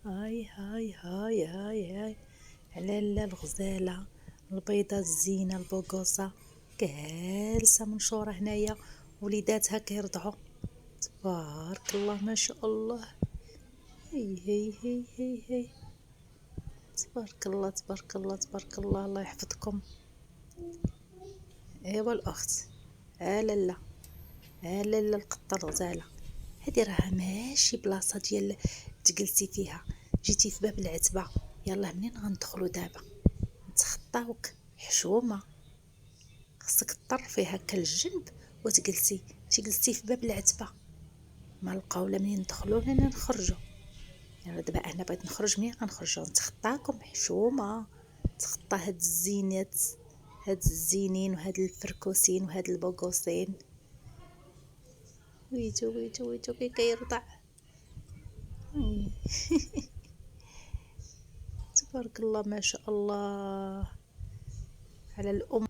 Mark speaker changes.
Speaker 1: هاي هاي هاي هاي هاي لالا الغزالة البيضة الزينة البقوصة جالسة منشورة هنايا، وليداتها كيرضعوا. تبارك الله ما شاء الله. هي هي هي هي هي. تبارك الله تبارك الله تبارك الله، الله يحفظكم. ايوا الاخت، لالا لالا القطة الغزالة، هادي راها ماشي بلاصة ديال تجلسي فيها، جيتي في باب العتبة. يلا منين غندخلو دابا؟ نتخطاوك حشومة، خصك تطرفي هكا للجنب وتجلسي. جلستي في باب العتبة ما لقاو لا منين ندخلو لا منين نخرجو. يلا دابا انا بغيت نخرج، منين غنخرجو؟ نتخطاكم حشومة، نتخطى هاد الزينات، هاد الزينين وهاد الفركوسين وهاد البوغوسين. ويتو ويتو ويتو كي كيرضع. تبارك الله ما شاء الله على الام.